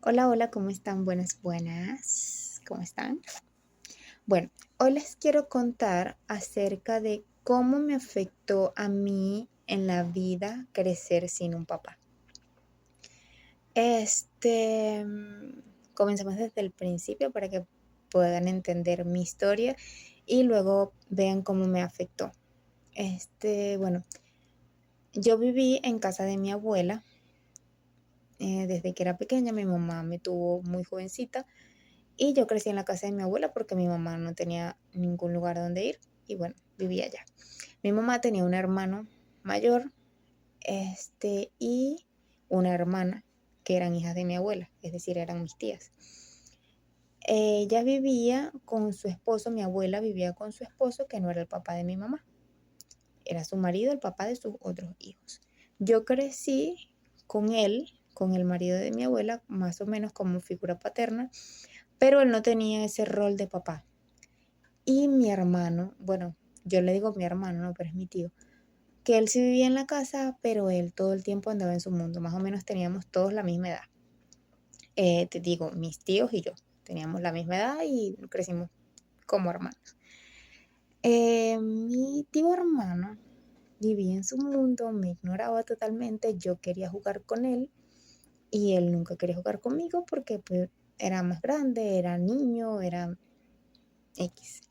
Hola, hola, ¿cómo están? Buenas, buenas. ¿Cómo están? Bueno, hoy les quiero contar acerca de cómo me afectó a mí en la vida crecer sin un papá. Este, Comencemos desde el principio para que puedan entender mi historia y luego vean cómo me afectó. Bueno, yo viví en casa de mi abuela desde que era pequeña. Mi mamá me tuvo muy jovencita. Y yo crecí en la casa de mi abuela porque mi mamá no tenía ningún lugar donde ir y bueno, vivía allá. Mi mamá tenía un hermano mayor, y una hermana que eran hijas de mi abuela, es decir, eran mis tías. Ella vivía con su esposo, mi abuela vivía con su esposo, que no era el papá de mi mamá, era su marido, el papá de sus otros hijos. Yo crecí con él, con el marido de mi abuela, más o menos como figura paterna, pero él no tenía ese rol de papá. Y mi hermano, bueno, yo le digo mi hermano, no, pero es mi tío, que él sí vivía en la casa, pero él todo el tiempo andaba en su mundo. Más o menos teníamos todos la misma edad. Te digo, mis tíos y yo teníamos la misma edad y crecimos como hermanos. Mi tío hermano vivía en su mundo, me ignoraba totalmente, yo quería jugar con él y él nunca quería jugar conmigo porque pues, era más grande, era niño, era X.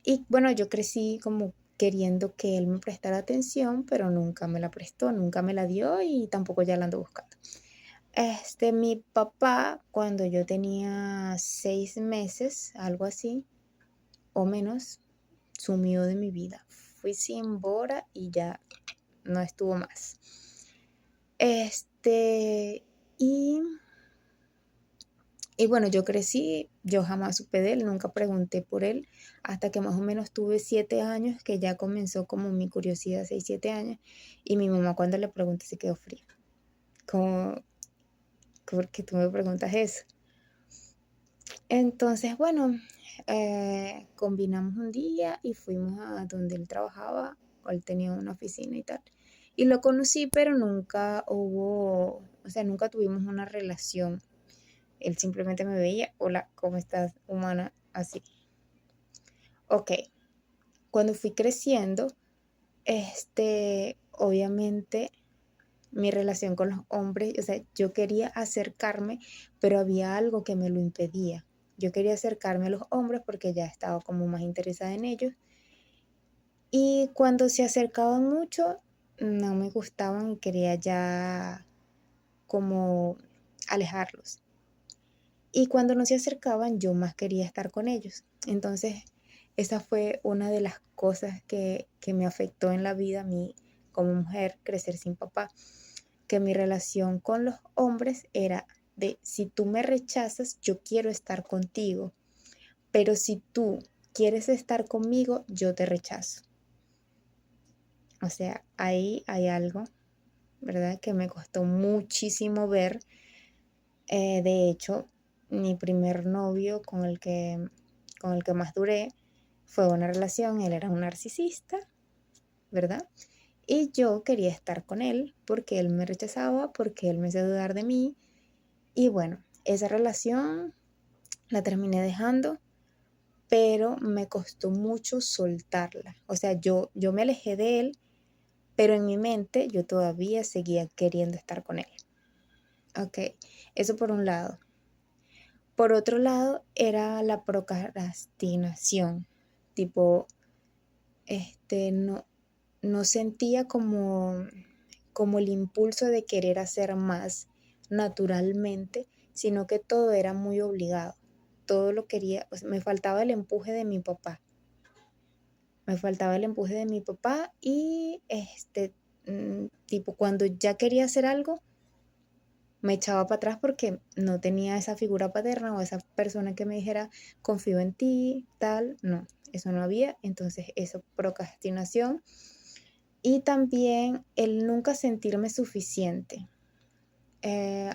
Y bueno, yo crecí como queriendo que él me prestara atención, pero nunca me la prestó, nunca me la dio y tampoco ya la ando buscando. Mi papá, cuando yo tenía 6 meses, algo así, o menos, sumió de mi vida. Fui sin Bora y ya no estuvo más. Y Y bueno, yo crecí, yo jamás supe de él, nunca pregunté por él, hasta que más o menos tuve 7 años, que ya comenzó como mi curiosidad, 6, 7 años, y mi mamá cuando le pregunté se quedó fría. Como, ¿por qué tú me preguntas eso? Entonces, bueno, combinamos un día y fuimos a donde él trabajaba, o él tenía una oficina y tal. Y lo conocí, pero nunca hubo, o sea, nunca tuvimos una relación. Él simplemente me veía, hola, ¿cómo estás, humana? Así. Ok, cuando fui creciendo, obviamente mi relación con los hombres, o sea, yo quería acercarme, pero había algo que me lo impedía. Yo quería acercarme a los hombres porque ya estaba como más interesada en ellos. Y cuando se acercaban mucho, no me gustaban y quería ya como alejarlos. Y cuando no se acercaban, yo más quería estar con ellos. Entonces, esa fue una de las cosas que me afectó en la vida a mí como mujer, crecer sin papá, que mi relación con los hombres era de, si tú me rechazas, yo quiero estar contigo, pero si tú quieres estar conmigo, yo te rechazo. O sea, ahí hay algo, ¿verdad? Que me costó muchísimo ver. De hecho, mi primer novio con el que más duré fue una relación, él era un narcisista, ¿verdad? Y yo quería estar con él porque él me rechazaba, porque él me hacía dudar de mí. Y bueno, esa relación la terminé dejando, pero me costó mucho soltarla. O sea, yo me alejé de él, pero en mi mente yo todavía seguía queriendo estar con él. Ok, eso por un lado. Por otro lado, era la procrastinación. Tipo, no, no sentía como el impulso de querer hacer más naturalmente, sino que todo era muy obligado. Todo lo quería, o sea, me faltaba el empuje de mi papá. Me faltaba el empuje de mi papá y tipo, cuando ya quería hacer algo, me echaba para atrás porque no tenía esa figura paterna o esa persona que me dijera, confío en ti, tal, no, eso no había, entonces eso, procrastinación y también el nunca sentirme suficiente,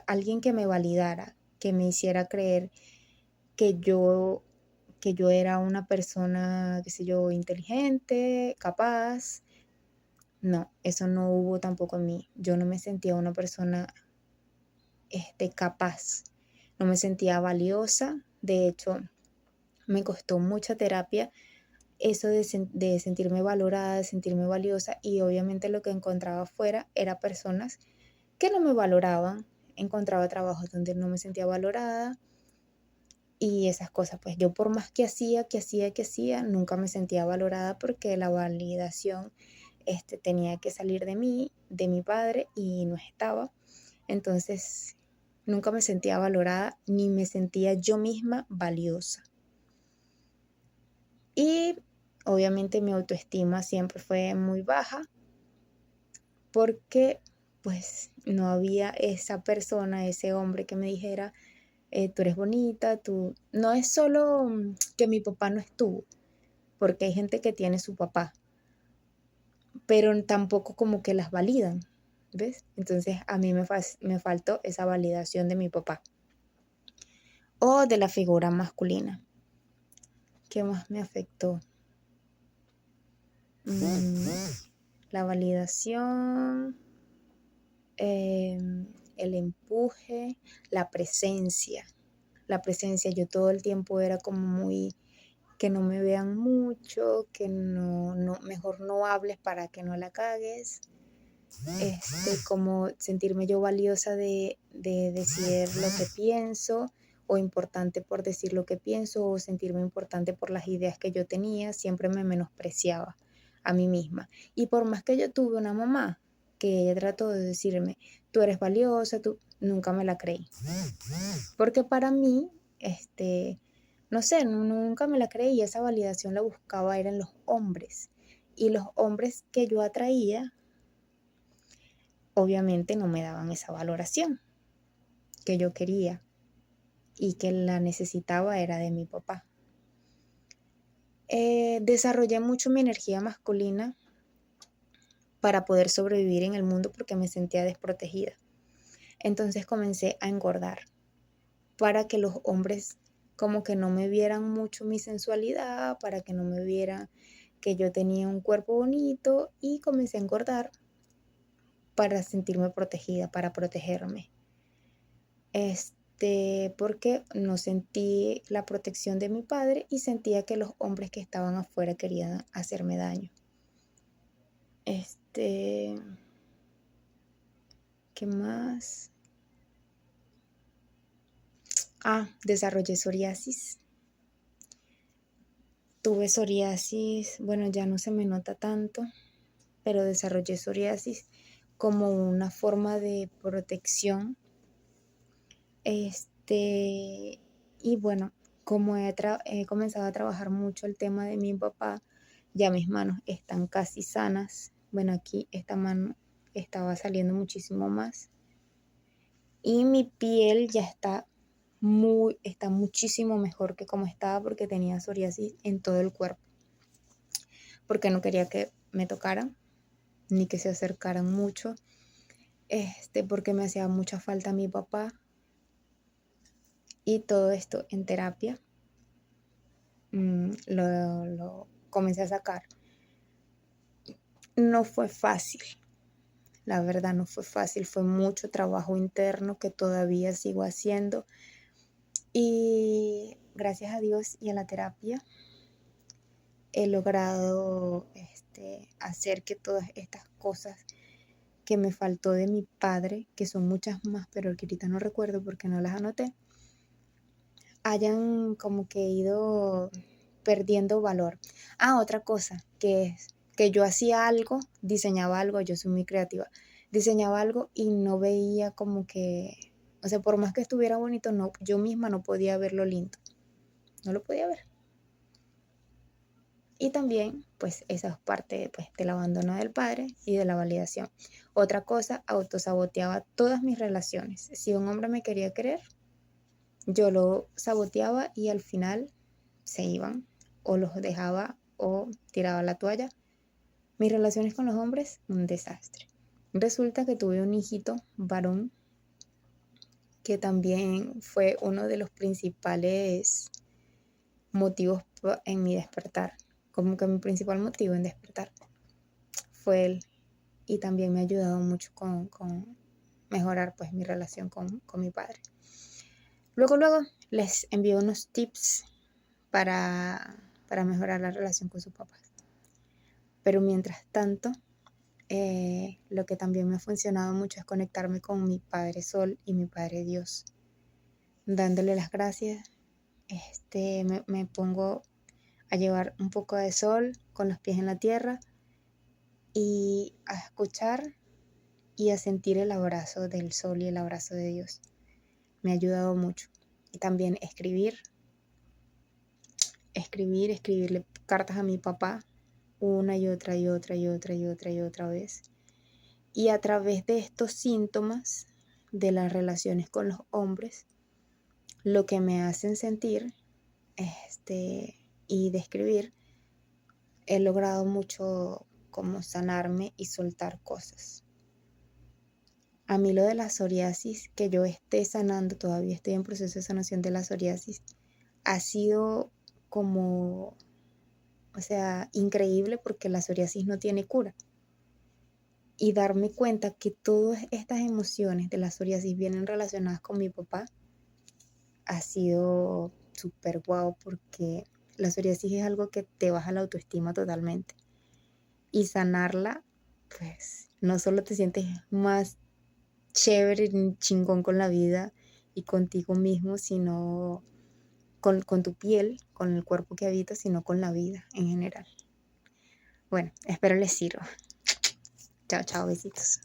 alguien que me validara, que me hiciera creer que yo era una persona, qué sé yo, inteligente, capaz. No, eso no hubo tampoco en mí. Yo no me sentía una persona capaz, no me sentía valiosa. De hecho, me costó mucha terapia eso de sentirme valorada, de sentirme valiosa, y obviamente lo que encontraba afuera era personas que no me valoraban. Encontraba trabajos donde no me sentía valorada y esas cosas. Pues yo por más que hacía, nunca me sentía valorada porque la validación tenía que salir de mí, de mi padre, y no estaba. Entonces, nunca me sentía valorada ni me sentía yo misma valiosa. Y obviamente mi autoestima siempre fue muy baja porque pues no había esa persona, ese hombre que me dijera, tú eres bonita, tú... No es solo que mi papá no estuvo, porque hay gente que tiene su papá, pero tampoco como que las validan, ¿ves? Entonces a mí me faltó esa validación de mi papá o de la figura masculina. ¿Qué más me afectó? La validación, el empuje, la presencia. La presencia, yo todo el tiempo era como muy, que no me vean mucho, que mejor no hables para que no la cagues. Como sentirme yo valiosa de decir lo que pienso, o importante por decir lo que pienso, o sentirme importante por las ideas que yo tenía. Siempre me menospreciaba a mí misma. Y por más que yo tuve una mamá que ella trató de decirme, tú eres valiosa, tú nunca me la creí. Porque para mí, no sé, nunca me la creí, y esa validación la buscaba era en los hombres. Y los hombres que yo atraía, obviamente no me daban esa valoración que yo quería y que la necesitaba era de mi papá. Desarrollé mucho mi energía masculina para poder sobrevivir en el mundo porque me sentía desprotegida. Entonces comencé a engordar para que los hombres como que no me vieran mucho mi sensualidad, para que no me vieran que yo tenía un cuerpo bonito, y comencé a engordar para sentirme protegida, para protegerme. Porque no sentí la protección de mi padre y sentía que los hombres que estaban afuera querían hacerme daño. ¿Qué más? Desarrollé psoriasis. Tuve psoriasis, bueno, ya no se me nota tanto, pero desarrollé psoriasis como una forma de protección. Y bueno, como he comenzado a trabajar mucho el tema de mi papá, ya mis manos están casi sanas. Bueno, aquí esta mano estaba saliendo muchísimo más. Y mi piel ya está muchísimo mejor que como estaba, porque tenía psoriasis en todo el cuerpo. Porque no quería que me tocaran, ni que se acercaran mucho. Porque me hacía mucha falta mi papá. Y todo esto en terapia lo comencé a sacar. No fue fácil, la verdad no fue fácil, fue mucho trabajo interno que todavía sigo haciendo, y gracias a Dios y a la terapia he logrado hacer que todas estas cosas que me faltó de mi padre, que son muchas más, pero que ahorita no recuerdo porque no las anoté, hayan como que ido perdiendo valor. Otra cosa, que es que yo hacía algo, diseñaba algo, yo soy muy creativa, diseñaba algo y no veía como que, o sea, por más que estuviera bonito, no, yo misma no podía verlo lindo, no lo podía ver. Y también, pues, esa es parte, pues, del abandono del padre y de la validación. Otra cosa, autosaboteaba todas mis relaciones. Si un hombre me quería querer, yo lo saboteaba y al final se iban, o los dejaba o tiraba la toalla. Mis relaciones con los hombres, un desastre. Resulta que tuve un hijito varón que también fue uno de los principales motivos en mi despertar. Como que mi principal motivo en despertar fue él. Y también me ha ayudado mucho con mejorar pues mi relación con mi padre. Luego les envío unos tips para mejorar la relación con sus papás. Pero mientras tanto, lo que también me ha funcionado mucho es conectarme con mi Padre Sol y mi Padre Dios, dándole las gracias. Me pongo a llevar un poco de sol con los pies en la tierra y a escuchar y a sentir el abrazo del sol y el abrazo de Dios. Me ha ayudado mucho. Y también escribirle cartas a mi papá una y otra y otra y otra y otra y otra vez. Y a través de estos síntomas de las relaciones con los hombres, lo que me hacen sentir y describir, he logrado mucho como sanarme y soltar cosas. A mí lo de la psoriasis, que yo esté sanando, todavía estoy en proceso de sanación de la psoriasis, ha sido como, increíble porque la psoriasis no tiene cura. Y darme cuenta que todas estas emociones de la psoriasis vienen relacionadas con mi papá, ha sido súper guau porque la psoriasis es algo que te baja la autoestima totalmente. Y sanarla, pues, no solo te sientes más chévere, chingón con la vida y contigo mismo, sino con tu piel, con el cuerpo que habitas, sino con la vida en general. Bueno, espero les sirva. Chao, chao, besitos.